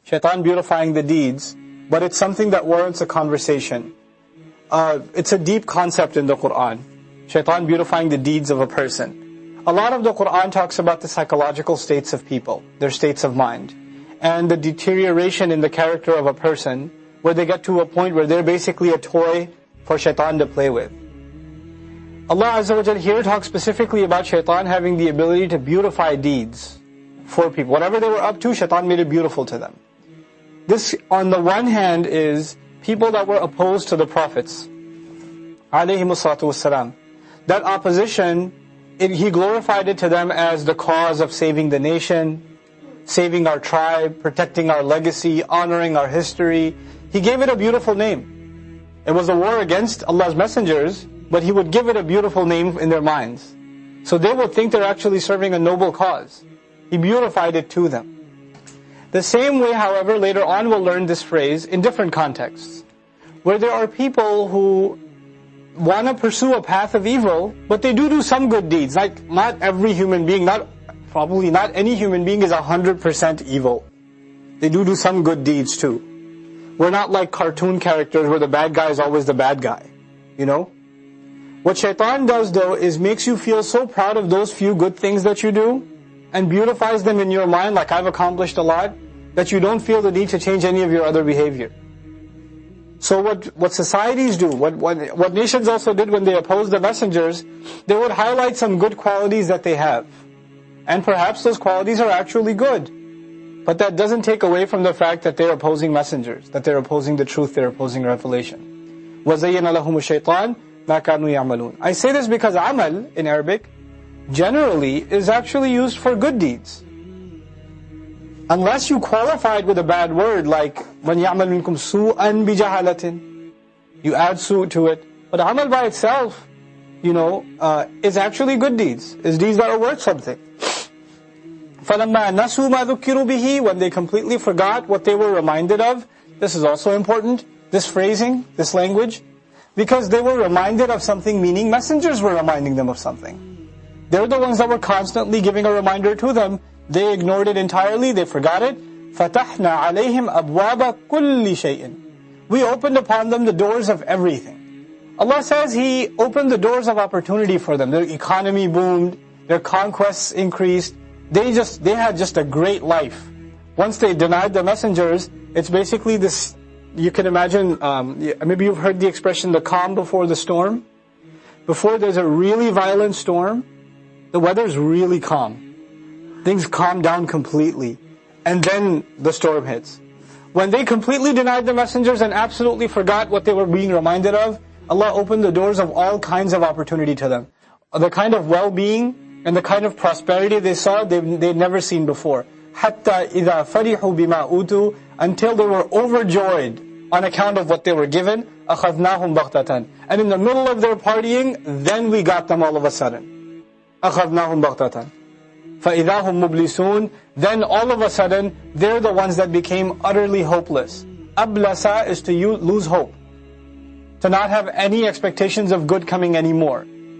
Shaitan beautifying the deeds, but it's something that warrants a conversation. It's a deep concept in the Qur'an. Shaitan beautifying the deeds of a person. A lot of the Qur'an talks about the psychological states of people, their states of mind, and the deterioration in the character of a person, where they get to a point where they're basically a toy for Shaitan to play with. Allah Azza wa Jal here talks specifically about Shaitan having the ability to beautify deeds for people. Whatever they were up to, Shaitan made it beautiful to them. This, on the one hand, is people that were opposed to the prophets, alayhimussalatu wassalam. That opposition, he glorified it to them as the cause of saving the nation, saving our tribe, protecting our legacy, honoring our history. He gave it a beautiful name. It was a war against Allah's messengers, but He would give it a beautiful name in their minds. So they would think they're actually serving a noble cause. He beautified it to them. The same way, however, later on we'll learn this phrase in different contexts, where there are people who want to pursue a path of evil, but they do some good deeds. Like, not every human being, probably not any human being is 100% evil. They do some good deeds too. We're not like cartoon characters where the bad guy is always the bad guy, you know? What Shaitan does though is makes you feel so proud of those few good things that you do, and beautifies them in your mind like I've accomplished a lot, that you don't feel the need to change any of your other behavior. So what societies do, what nations also did when they opposed the messengers, they would highlight some good qualities that they have. And perhaps those qualities are actually good. But that doesn't take away from the fact that they're opposing messengers, that they're opposing the truth, they're opposing revelation. وَزَيَّنَ لَهُمُ الشَّيْطَانِ مَا كَانُوا يَعْمَلُونَ. I say this because amal, in Arabic, generally is actually used for good deeds. Unless you qualify it with a bad word like مَنْ يَعْمَلْ مِنْكُمْ سُوءًا بِجَهَالَةٍ, you add su to it. But amal by itself, is actually good deeds, is deeds that are worth something. فَلَمَّا نَسُوا مَا ذُكِّرُوا بِهِ, when they completely forgot what they were reminded of. This is also important, this phrasing, this language, because they were reminded of something, meaning messengers were reminding them of something. They're the ones that were constantly giving a reminder to them. They ignored it entirely, they forgot it. فَتَحْنَا عَلَيْهِمْ أَبْوَابَ كُلِّ شَيْءٍ. We opened upon them the doors of everything. Allah says He opened the doors of opportunity for them. Their economy boomed, their conquests increased. They had just a great life. Once they denied the messengers, it's basically this, you can imagine, maybe you've heard the expression, the calm before the storm. Before there's a really violent storm, the weather's really calm. Things calm down completely. And then the storm hits. When they completely denied the messengers and absolutely forgot what they were being reminded of, Allah opened the doors of all kinds of opportunity to them. The kind of well-being and the kind of prosperity they saw, they'd never seen before. حَتَّى إِذَا فَرِحُوا بِمَا أُوتُوا, until they were overjoyed on account of what they were given. أَخَذْنَاهُمْ بَغْتَةً. And in the middle of their partying, then we got them all of a sudden. أَخَذْنَاهُمْ بَغْتَةً فَإِذَا هُمْ مُبْلِسُونَ. Then all of a sudden, they're the ones that became utterly hopeless. Ablasa is to lose hope, to not have any expectations of good coming anymore.